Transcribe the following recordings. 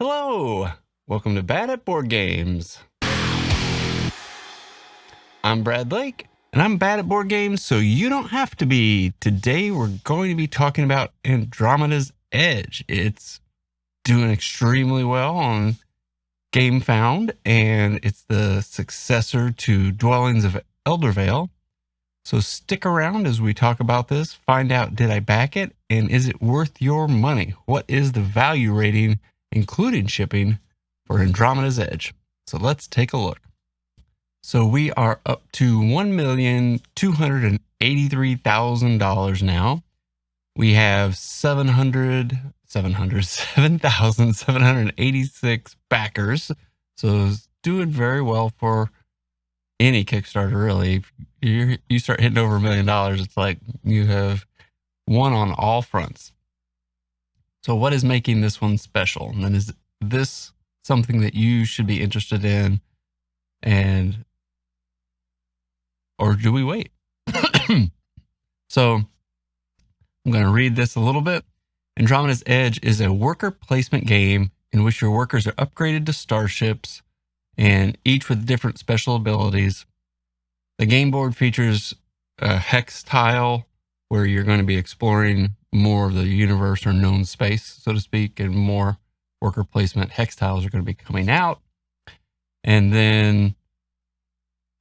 Hello, welcome to Bad at Board Games. I'm Brad Lake, and I'm bad at board games, so you don't have to be. Today we're going to be talking about Andromeda's Edge. It's doing extremely well on GameFound, and it's the successor to Dwellings of Everdell. So stick around as we talk about this, find out, did I back it, and is it worth your money? What is the value rating, including shipping, for Andromeda's Edge? So let's take a look. So we are up to $1,283,000 now. We have 7,786 backers. So it's doing very well for any Kickstarter, really. If you start hitting over $1 million, it's like you have won on all fronts. So what is making this one special? And then is this something that you should be interested in, or do we wait? So I'm going to read this a little bit. Andromeda's Edge is a worker placement game in which your workers are upgraded to starships, and each with different special abilities. The game board features a hex tile where you're going to be exploring more of the universe or known space, so to speak, and more worker placement hex tiles are going to be coming out. And then,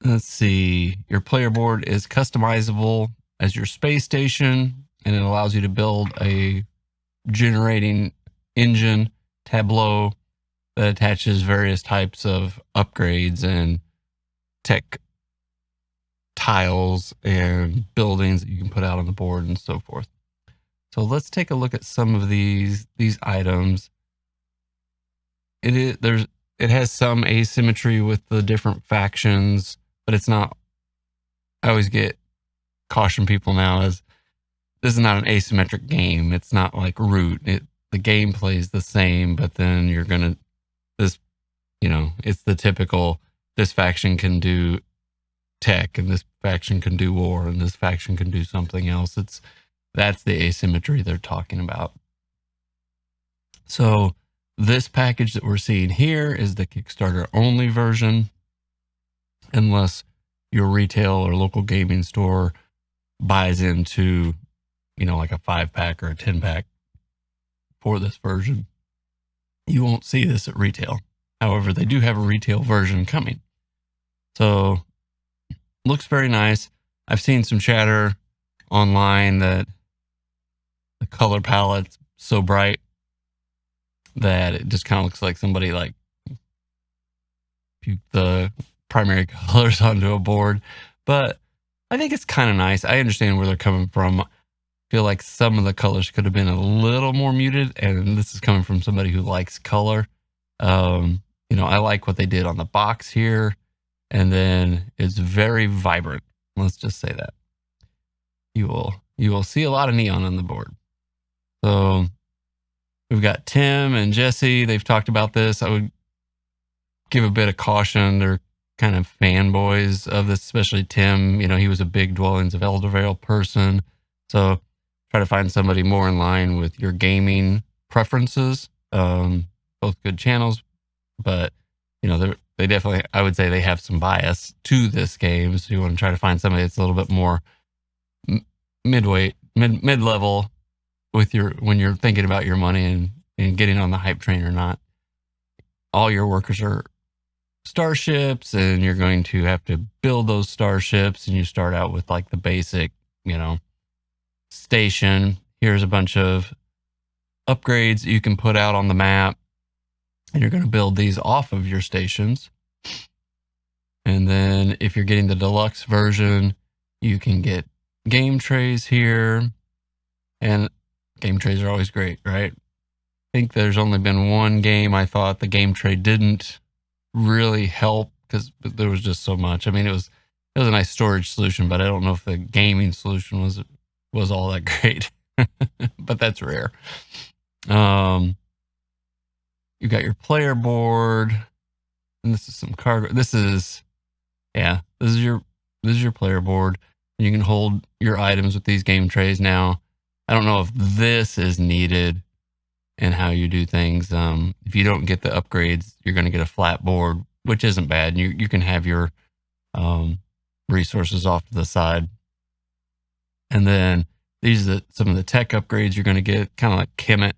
let's see, your player board is customizable as your space station, and it allows you to build a generating engine tableau that attaches various types of upgrades and tech tiles and buildings that you can put out on the board and so forth. So let's take a look at some of these items. It has some asymmetry with the different factions, but it's not. I always caution people now as this is not an asymmetric game. It's not like Root. The gameplay is the same, but then it's the typical, this faction can do tech and this faction can do war and this faction can do something else. That's the asymmetry they're talking about. So this package that we're seeing here is the Kickstarter only version, unless your retail or local gaming store buys into, like a 5-pack or a 10-pack for this version. You won't see this at retail. However, they do have a retail version coming. So looks very nice. I've seen some chatter online that the color palette's so bright that it just kind of looks like somebody like puked the primary colors onto a board. But I think it's kind of nice. I understand where they're coming from. I feel like some of the colors could have been a little more muted, and this is coming from somebody who likes color. I like what they did on the box here, and then it's very vibrant. Let's just say that. You will see a lot of neon on the board. So we've got Tim and Jesse. They've talked about this. I would give a bit of caution. They're kind of fanboys of this, especially Tim. He was a big Dwellings of Everdell person. So try to find somebody more in line with your gaming preferences. Both good channels, but they definitely, I would say they have some bias to this game. So you want to try to find somebody that's a little bit more midweight, mid-level when you're thinking about your money and getting on the hype train or not. All your workers are starships, and you're going to have to build those starships, and you start out with like the basic, station. Here's a bunch of upgrades that you can put out on the map, and you're going to build these off of your stations. And then if you're getting the deluxe version, you can get game trays here, and game trays are always great, right? I think there's only been one game I thought the game tray didn't really help because there was just so much. I mean, it was a nice storage solution, but I don't know if the gaming solution was all that great. But that's rare. You've got your player board, and this is some cargo. This is your player board. And you can hold your items with these game trays now. I don't know if this is needed in how you do things. If you don't get the upgrades, you're going to get a flat board, which isn't bad. You can have your resources off to the side. And then these are some of the tech upgrades you're going to get, kind of like Kemet,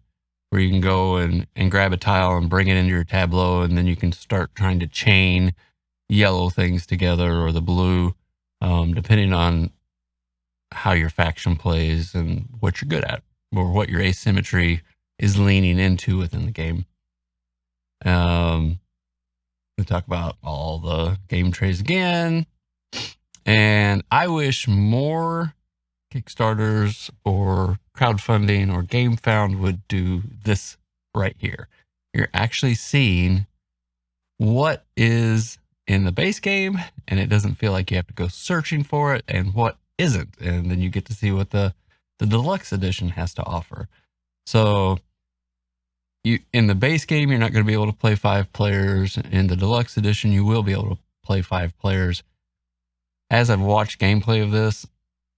where you can go and grab a tile and bring it into your tableau, and then you can start trying to chain yellow things together or the blue, depending on how your faction plays and what you're good at or what your asymmetry is leaning into within the game. We talk about all the game trays again. And I wish more Kickstarters or crowdfunding or GameFound would do this right here. You're actually seeing what is in the base game, and it doesn't feel like you have to go searching for it, and what isn't. And then you get to see what the deluxe edition has to offer. So in the base game, you're not going to be able to play 5 players. In the deluxe edition, you will be able to play 5 players. As I've watched gameplay of this,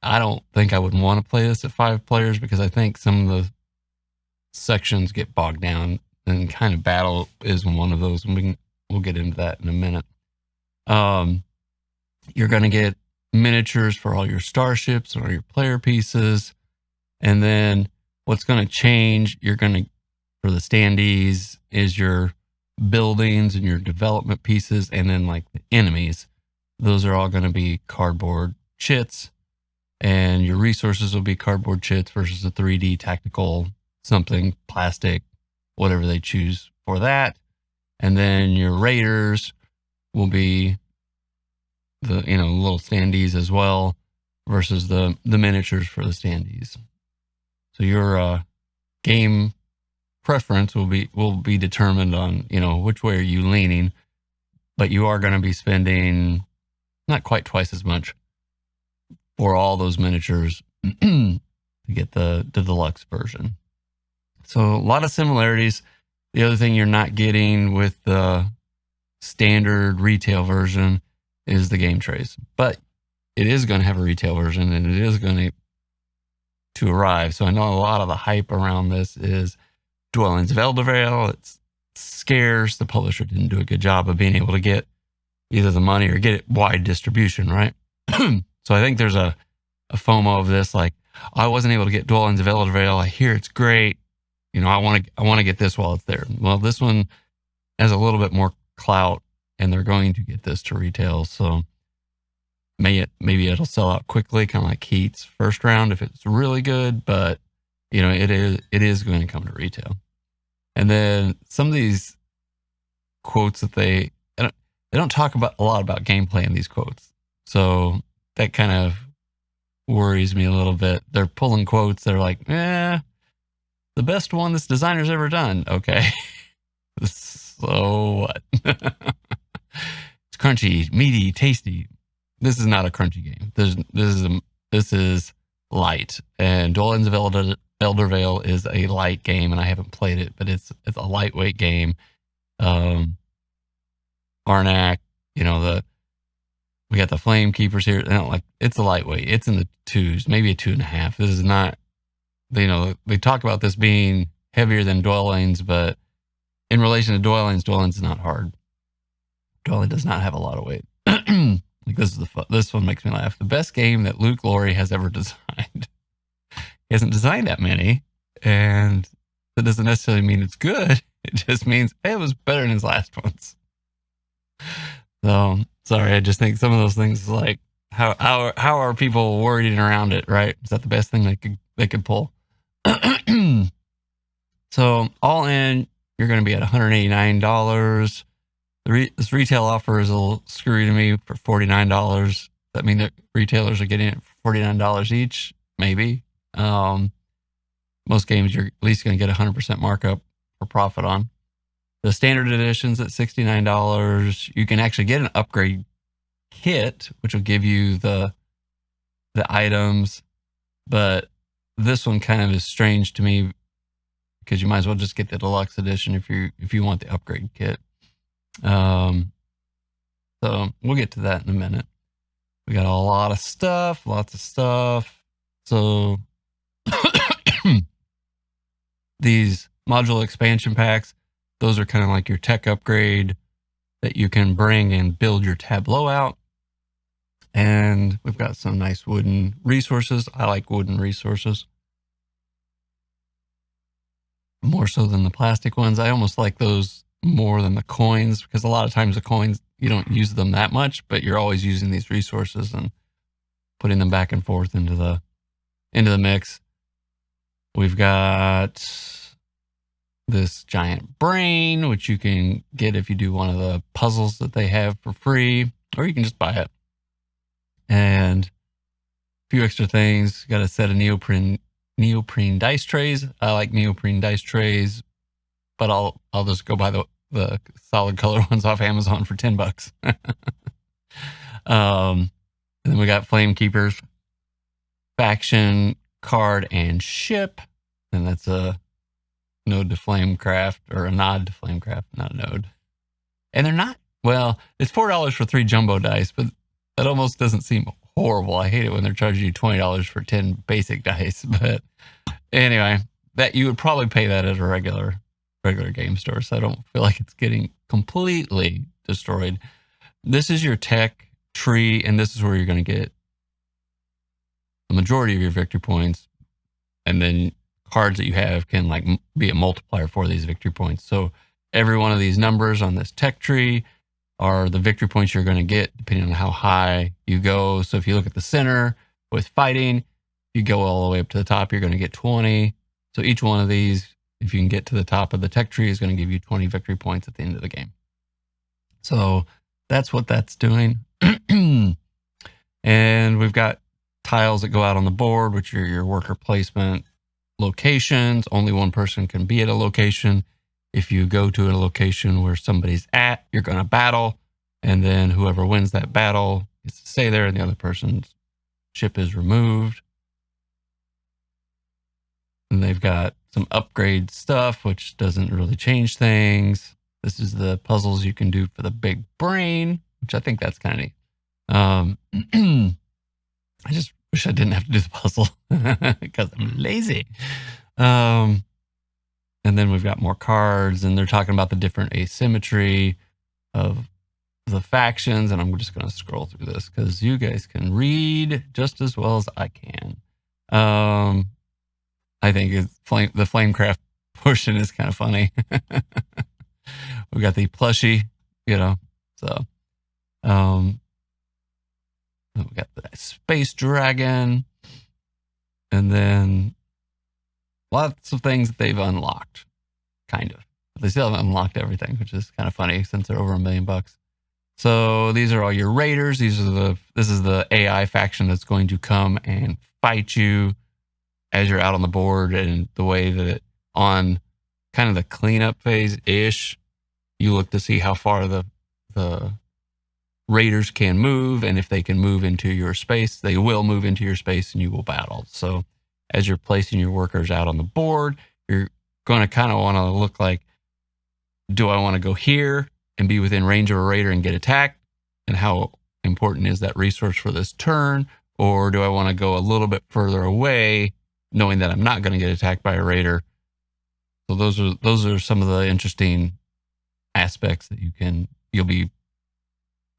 I don't think I would want to play this at 5 players, because I think some of the sections get bogged down, and kind of battle is one of those. And we'll get into that in a minute. You're going to get miniatures for all your starships and all your player pieces. And then what's going to change, for the standees, is your buildings and your development pieces. And then like the enemies, those are all going to be cardboard chits. And your resources will be cardboard chits versus a 3D tactical something, plastic, whatever they choose for that. And then your raiders will be the little standees as well, versus the miniatures for the standees. So your game preference will be determined on which way are you leaning, but you are going to be spending not quite twice as much for all those miniatures to get the deluxe version. So a lot of similarities. The other thing you're not getting with the standard retail version is the game trays, but it is going to have a retail version, and it is going to arrive. So I know a lot of the hype around this is Dwellings of Everdell. It's scarce. The publisher didn't do a good job of being able to get either the money or get it wide distribution, right? So I think there's a FOMO of this, like, I wasn't able to get Dwellings of Everdell. I hear it's great. I want to get this while it's there. Well, this one has a little bit more clout, and they're going to get this to retail. So maybe it'll sell out quickly, kind of like Heat's first round if it's really good. But it is going to come to retail. And then some of these quotes that they don't talk about a lot about gameplay in these quotes, so that kind of worries me a little bit. They're pulling quotes. They're like, the best one this designer's ever done. Okay. So what? It's crunchy, meaty, tasty. This is not a crunchy game. This is light. And Dwellings of Eldervale is a light game, and I haven't played it, but it's a lightweight game. Arnak, we got the Flame Keepers here. It's a lightweight. It's in the 2s, maybe a 2.5. This is not, they talk about this being heavier than Dwellings, but in relation to Dwellings is not hard. Dwelling does not have a lot of weight. Like this one makes me laugh. The best game that Luke Laurie has ever designed. He hasn't designed that many, and that doesn't necessarily mean it's good. It just means it was better than his last ones. So sorry, I just think some of those things, like how are people worrying around it, right? Is that the best thing they could pull? So all in, you're going to be at $189. This retail offer is a little screwy to me for $49. That mean that retailers are getting it for $49 each, maybe. Most games you're at least going to get 100% markup for profit on. The standard edition's at $69. You can actually get an upgrade kit, which will give you the items, but this one kind of is strange to me, because you might as well just get the deluxe edition if you want the upgrade kit. So we'll get to that in a minute. We got a lot of stuff, lots of stuff. So these module expansion packs. Those are kind of like your tech upgrade that you can bring and build your tableau out. And we've got some nice wooden resources. I like wooden resources more so than the plastic ones. I almost like those more than the coins, because a lot of times the coins, you don't use them that much, but you're always using these resources and putting them back and forth into the mix. We've got this giant brain, which you can get if you do one of the puzzles that they have for free, or you can just buy it. And a few extra things. Got a set of neoprene dice trays. I like neoprene dice trays, but I'll just go buy the solid color ones off Amazon for $10. And then we got Flame Keepers, faction, card, and ship. And that's a node to Flamecraft, or a nod to Flamecraft, not a node. And they're not, well, it's $4 for 3 jumbo dice, but that almost doesn't seem horrible. I hate it when they're charging you $20 for 10 basic dice. But anyway, that you would probably pay that at a regular game store. So I don't feel like it's getting completely destroyed. This is your tech tree, and this is where you're going to get the majority of your victory points. And then cards that you have can like be a multiplier for these victory points. So every one of these numbers on this tech tree are the victory points you're going to get depending on how high you go. So if you look at the center with fighting, you go all the way up to the top, you're going to get 20. So each one of these, if you can get to the top of the tech tree, is going to give you 20 victory points at the end of the game. So that's what that's doing. And we've got tiles that go out on the board, which are your worker placement locations. Only one person can be at a location. If you go to a location where somebody's at, you're going to battle. And then whoever wins that battle gets to stay there, and the other person's ship is removed. And they've got some upgrade stuff, which doesn't really change things. This is the puzzles you can do for the big brain, which I think that's kind of neat. I just wish I didn't have to do the puzzle because I'm lazy. And then we've got more cards, and they're talking about the different asymmetry of the factions. And I'm just going to scroll through this because you guys can read just as well as I can. I think the Flamecraft portion is kind of funny. We've got the plushie, so we got the space dragon, and then lots of things that they've unlocked, kind of. But they still haven't unlocked everything, which is kind of funny since they're over $1 million. So these are all your raiders. This is the AI faction that's going to come and fight you as you're out on the board. And the way that on kind of the cleanup phase-ish, you look to see how far the raiders can move, and if they can move into your space, they will move into your space and you will battle. So as you're placing your workers out on the board, you're going to kind of want to look like, do I want to go here and be within range of a raider and get attacked? And how important is that resource for this turn? Or do I want to go a little bit further away, knowing that I'm not going to get attacked by a raider? So those are some of the interesting aspects that you'll be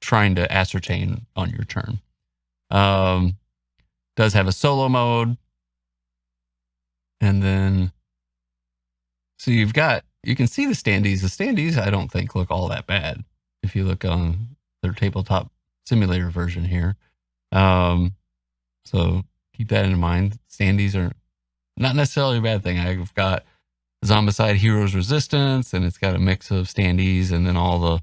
trying to ascertain on your turn. Does have a solo mode. And then, so you can see the standees. The standees, I don't think look all that bad if you look on their tabletop simulator version here. So keep that in mind. Standees are not necessarily a bad thing. I've got Zombicide Heroes Resistance, and it's got a mix of standees, and then all the,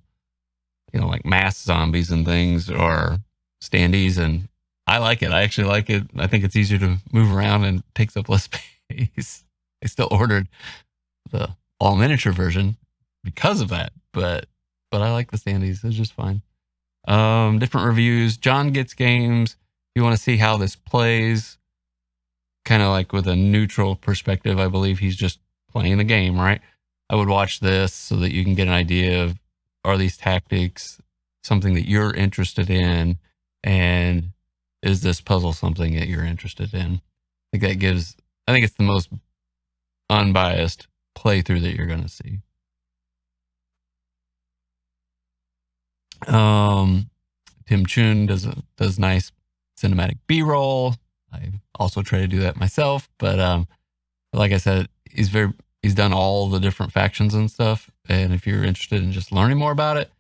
like mass zombies and things are standees, and I like it. I actually like it. I think it's easier to move around and takes up less space. I still ordered the all miniature version because of that, but I like the standees. It's just fine. Different reviews. John Gets Games. If you want to see how this plays, kind of like with a neutral perspective, I believe he's just playing the game, right? I would watch this so that you can get an idea of, are these tactics something that you're interested in? And is this puzzle something that you're interested in? I think it's the most unbiased playthrough that you're going to see. Tim Chun does nice cinematic B-roll. I also try to do that myself, but like I said, he's done all the different factions and stuff. And if you're interested in just learning more about it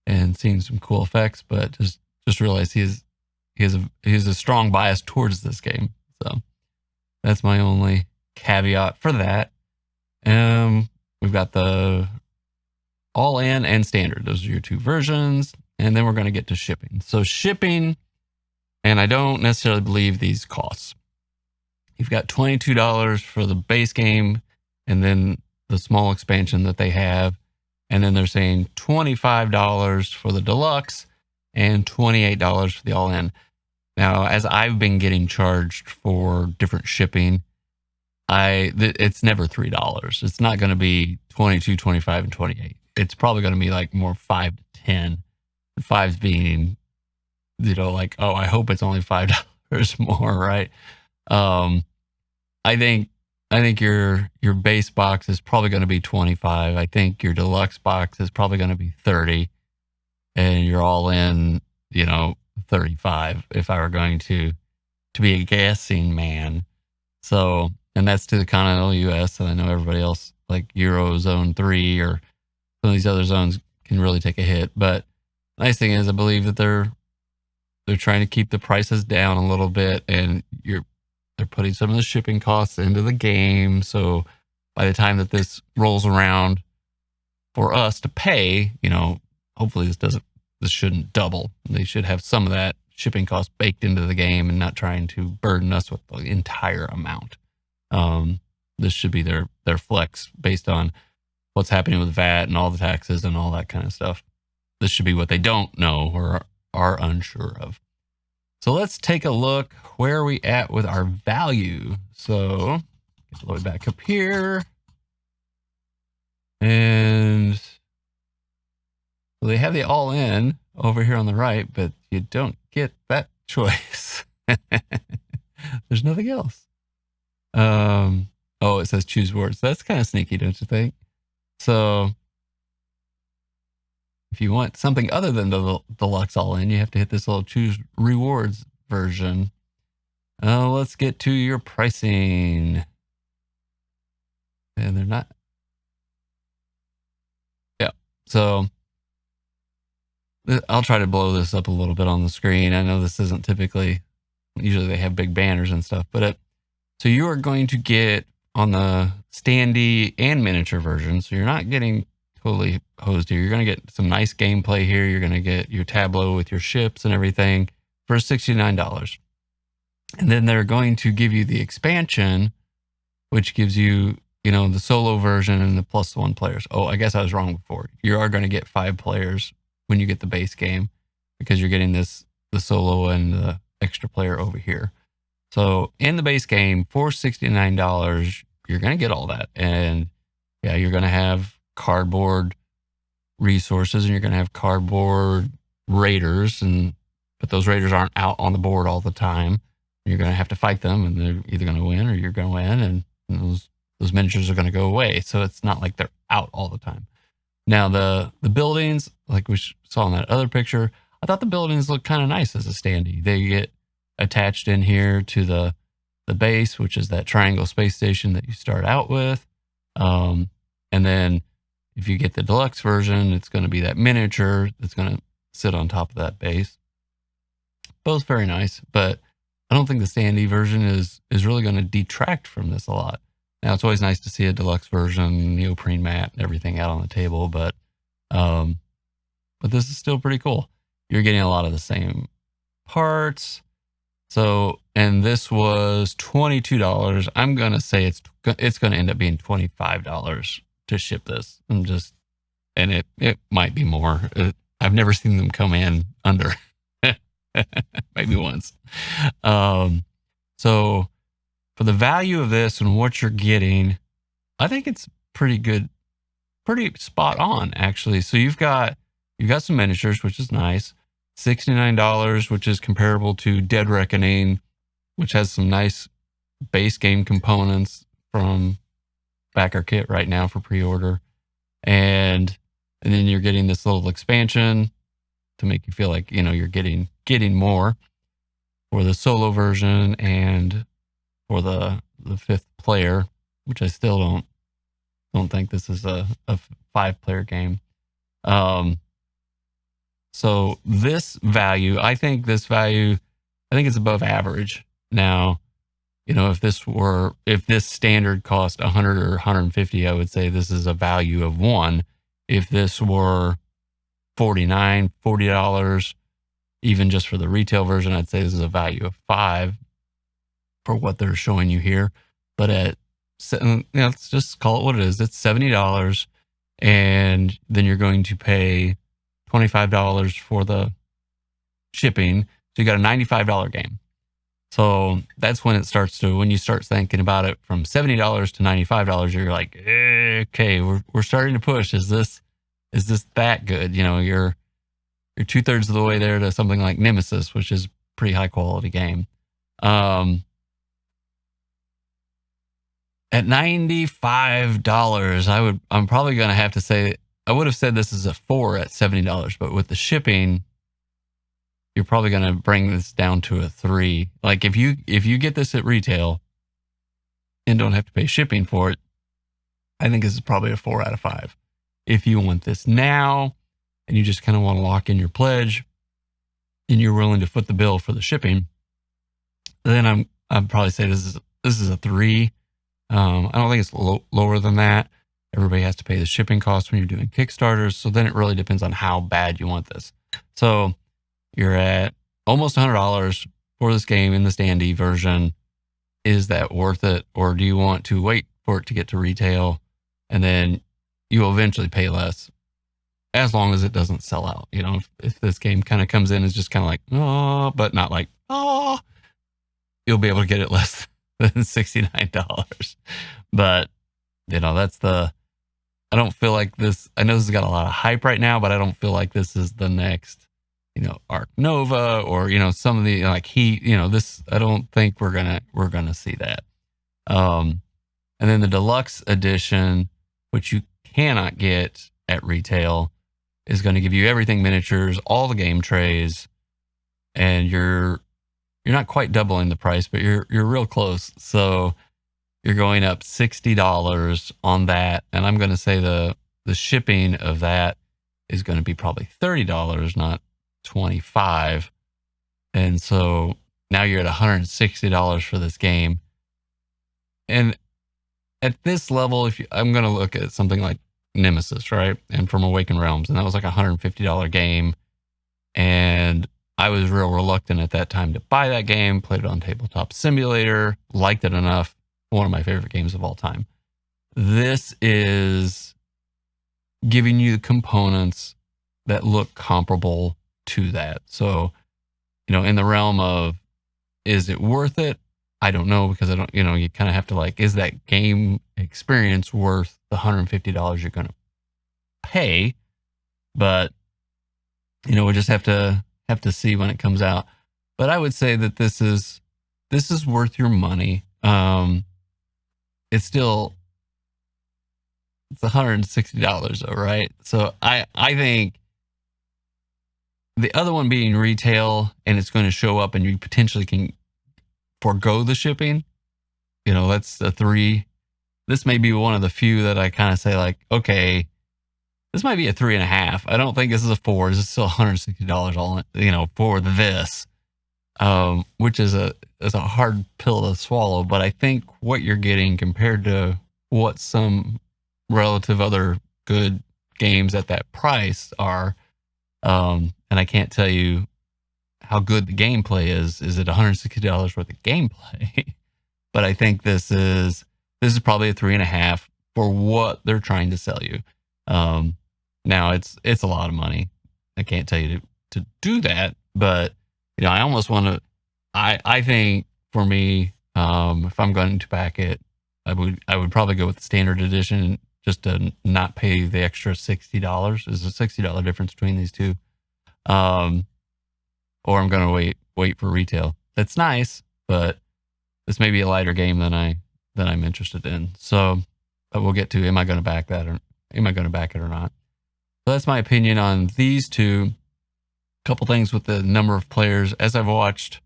and seeing some cool effects, but just realize he has a strong bias towards this game. So that's my only caveat for that. We've got the all-in and standard. Those are your two versions. And then we're going to get to shipping. So shipping, and I don't necessarily believe these costs. You've got $22 for the base game and then the small expansion that they have. And then they're saying $25 for the deluxe and $28 for the all-in. Now, as I've been getting charged for different shipping, it's never $3. It's not going to be 22, 25, and 28. It's probably going to be like more 5 to 10. The 5s being, like, oh, I hope it's only $5 more, right? I think your base box is probably going to be 25. I think your deluxe box is probably going to be 30, and you're all in, 35. If I were going to be a guessing man, so, and that's to the continental U.S. And I know everybody else, like Eurozone 3 or some of these other zones, can really take a hit. But the nice thing is, I believe that they're trying to keep the prices down a little bit, and they're putting some of the shipping costs into the game. So by the time that this rolls around for us to pay, hopefully this shouldn't double. They should have some of that shipping cost baked into the game and not trying to burden us with the entire amount. This should be their flex based on what's happening with VAT and all the taxes and all that kind of stuff. This should be what they don't know or are unsure of. So let's take a look. Where are we at with our value? So get the load back up here. And so they have the all-in over here on the right, but you don't get that choice. There's nothing else. Oh, it says choose words. That's kind of sneaky, don't you think? So if you want something other than the deluxe all-in, you have to hit this little choose rewards version. Let's get to your pricing. And they're not. Yeah. So I'll try to blow this up a little bit on the screen. I know this isn't typically, usually they have big banners and stuff, but so you are going to get on the standee and miniature version. So you're not getting totally hosed here. You're going to get some nice gameplay here. You're going to get your tableau with your ships and everything for $69. And then they're going to give you the expansion, which gives you, the solo version and the +1 players. Oh, I guess I was wrong before. You are going to get 5 players when you get the base game because you're getting the solo and the extra player over here. So in the base game for $69, you're going to get all that. And yeah, you're going to have cardboard resources and you're going to have cardboard raiders, but those raiders aren't out on the board all the time. You're going to have to fight them, and they're either going to win or you're going to win, and those miniatures are going to go away. So it's not like they're out all the time. Now the buildings, like we saw in that other picture, I thought the buildings look kind of nice as a standee. They get attached in here to the base, which is that triangle space station that you start out with. And then if you get the deluxe version, it's going to be that miniature that's going to sit on top of that base. Both very nice, but I don't think the standee version is really going to detract from this a lot. Now, it's always nice to see a deluxe version, neoprene mat, and everything out on the table, but this is still pretty cool. You're getting a lot of the same parts. So, and this was $22. I'm going to say it's going to end up being $25 to ship this. And it might be more. I've never seen them come in under. Maybe once. So for the value of this and what you're getting, I think it's pretty good, pretty spot on actually. So you've got some miniatures, which is nice. $69, which is comparable to Dead Reckoning, which has some nice base game components from backer kit right now for pre-order, and then you're getting this little expansion to make you feel like you're getting more for the solo version and for the fifth player, which I still don't think this is a 5-player game. So this value, I think it's above average. Now, if this standard cost 100 or 150, I would say this is a value of 1. If this were $40, even just for the retail version, I'd say this is a value of 5 for what they're showing you here. But let's just call it what it is. It's $70, and then you're going to pay $25 for the shipping. So you got a $95 game. So that's when you start thinking about it from $70 to $95, you're like, okay, we're starting to push. Is this that good? You're 2/3 of the way there to something like Nemesis, which is a pretty high quality game. At $95, I'm probably going to have to say, I would have said this is a 4 at $70, but with the shipping, you're probably going to bring this down to a 3. Like if you get this at retail and don't have to pay shipping for it, I think this is probably a 4 out of 5. If you want this now and you just kind of want to lock in your pledge and you're willing to foot the bill for the shipping, then I'd probably say this is a 3. I don't think it's lower than that. Everybody has to pay the shipping costs when you're doing Kickstarters. So then it really depends on how bad you want this. So you're at almost $100 for this game in the standee version. Is that worth it? Or do you want to wait for it to get to retail and then you'll eventually pay less as long as it doesn't sell out? If this game kind of comes in as just kind of like, oh, but not like, oh, you'll be able to get it less than $69. But, I don't feel like this, I know this has got a lot of hype right now, but I don't feel like this is the next, Arc Nova or, some of the this, I don't think we're going to see that. And then the deluxe edition, which you cannot get at retail, is going to give you everything miniatures, all the game trays, and you're not quite doubling the price, but you're real close. So you're going up $60 on that. And I'm going to say the shipping of that is going to be probably $30, not $25. And so now you're at $160 for this game. And at this level, I'm going to look at something like Nemesis, right? And From Awakened Realms. And that was like a $150 game. And I was real reluctant at that time to buy that game, played it on Tabletop Simulator, liked it enough. One of my favorite games of all time. This is giving you the components that look comparable to that. So, in the realm of, is it worth it? I don't know, because I don't, you kind of have to is that game experience worth the $150 you're going to pay? But, we just have to see when it comes out. But I would say that this is worth your money. It's $160 though, right? So I think the other one being retail and it's going to show up and you potentially can forego the shipping, that's a 3. This may be one of the few that I kind of say okay, this might be a 3.5. I don't think this is a 4. This is still $160 all, for this. Which is a hard pill to swallow, but I think what you're getting compared to what some relative other good games at that price are, and I can't tell you how good the gameplay is. Is it $160 worth of gameplay? But I think this is probably a 3.5 for what they're trying to sell you. Now it's a lot of money. I can't tell you to do that, but I almost want to. I think for me, if I'm going to back it, I would probably go with the standard edition just to not pay the extra $60. There's a $60 difference between these two. Or I'm going to wait for retail. That's nice, but this may be a lighter game than I'm interested in. So we'll get to, am I going to back that or am I going to back it or not? So that's my opinion on these two. Couple things with the number of players. As I've watched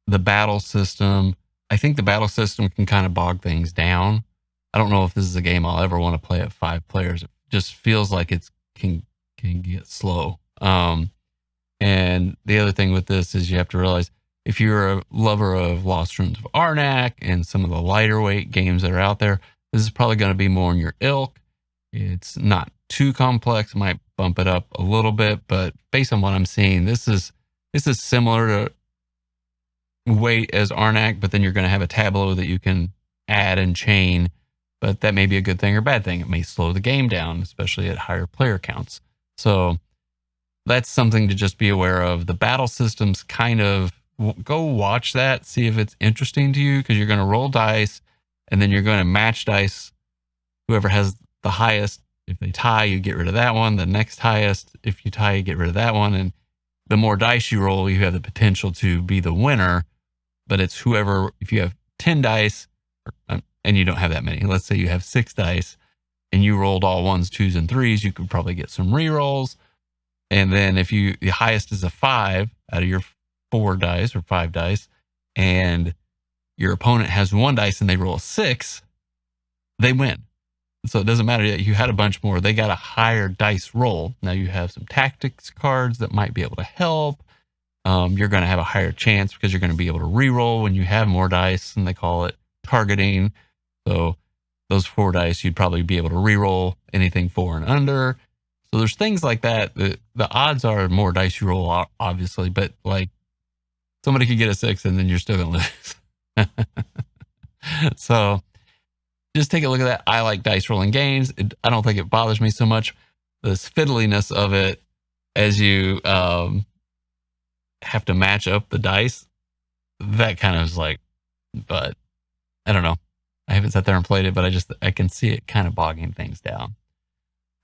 the battle system, I think the battle system can kind of bog things down. I don't know if this is a game I'll ever want to play at 5 players. It just feels like it can get slow. And the other thing with this is you have to realize if you're a lover of Lost Ruins of Arnak and some of the lighter weight games that are out there, this is probably going to be more in your ilk. It's not too complex. It might bump it up a little bit, but based on what I'm seeing, this is similar to weight as Arnak, but then you're going to have a tableau that you can add and chain, but that may be a good thing or bad thing. It may slow the game down, especially at higher player counts. So that's something to just be aware of. The battle systems, kind of go watch that, see if it's interesting to you, because you're going to roll dice and then you're going to match dice. Whoever has the highest, if they tie, you get rid of that one. The next highest, if you tie, you get rid of that one. And the more dice you roll, you have the potential to be the winner. But it's whoever, if you have 10 dice and you don't have that many, let's say you have 6 dice and you rolled all 1s, 2s, and 3s, you could probably get some rerolls. And then if the highest is a 5 out of your 4 dice or 5 dice, and your opponent has 1 dice and they roll a 6, they win. So it doesn't matter that you had a bunch more. They got a higher dice roll. Now you have some tactics cards that might be able to help. You're going to have a higher chance because you're going to be able to reroll when you have more dice, and they call it targeting. So those 4 dice, you'd probably be able to reroll anything 4 and under. So there's things like that. The odds are more dice you roll, obviously, but like somebody could get a 6 and then you're still going to lose. So just take a look at that. I like dice rolling games. I don't think it bothers me so much. This fiddliness of it as you have to match up the dice, that kind of is like, but I don't know. I haven't sat there and played it, but I can see it kind of bogging things down.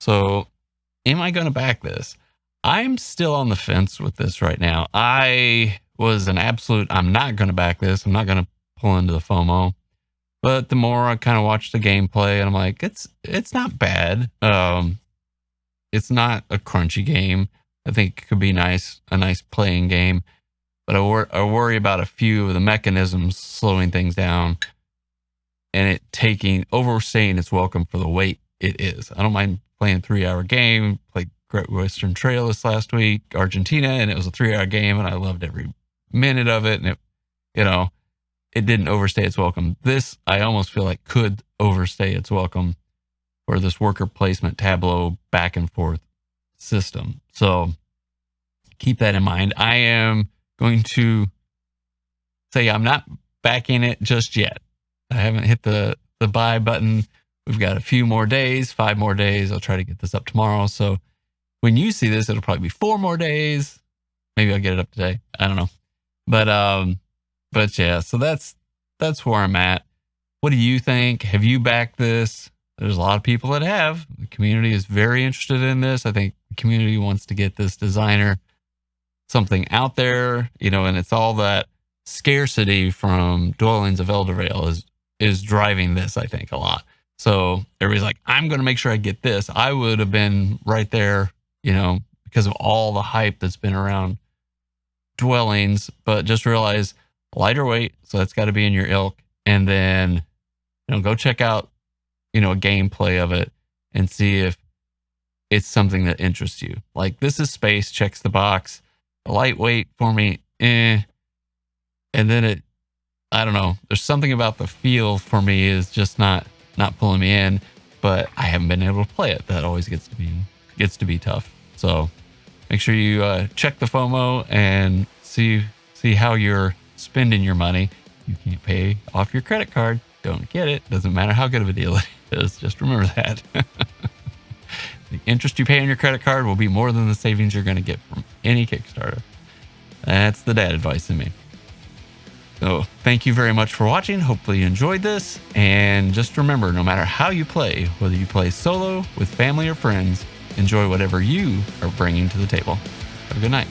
So am I going to back this? I'm still on the fence with this right now. I was an absolute, I'm not going to back this. I'm not going to pull into the FOMO. But the more I kind of watch the gameplay, and I'm like, it's not bad. It's not a crunchy game. I think it could be a nice playing game. But I worry about a few of the mechanisms slowing things down and it overstaying its welcome for the weight it is. I don't mind playing a 3-hour game. Played Great Western Trail this last week, Argentina, and it was a 3-hour game, and I loved every minute of it. And it didn't overstay its welcome. This, I almost feel like, could overstay its welcome for this worker placement tableau back and forth system. So keep that in mind. I am going to say I'm not backing it just yet. I haven't hit the buy button. We've got a few more days, 5 more days. I'll try to get this up tomorrow. So when you see this, it'll probably be 4 more days. Maybe I'll get it up today. I don't know. But yeah, so that's where I'm at. What do you think? Have you backed this? There's a lot of people that have. The community is very interested in this. I think the community wants to get this designer something out there, and it's all that scarcity from Dwellings of Everdell is driving this, I think, a lot. So everybody's like, I'm going to make sure I get this. I would have been right there, because of all the hype that's been around Dwellings, but just realize lighter weight, so that's got to be in your ilk. And then, go check out, a gameplay of it and see if it's something that interests you. Like, this is space, checks the box. Lightweight for me, And then I don't know. There's something about the feel for me is just not pulling me in, but I haven't been able to play it. That always gets to be tough. So make sure you check the FOMO and see how you're spending your money. You can't pay off your credit card. Don't get it. Doesn't matter how good of a deal it is. Just remember that. The interest you pay on your credit card will be more than the savings you're going to get from any Kickstarter. That's the dad advice in me. So thank you very much for watching. Hopefully you enjoyed this. And just remember, no matter how you play, whether you play solo, with family, or friends, enjoy whatever you are bringing to the table. Have a good night.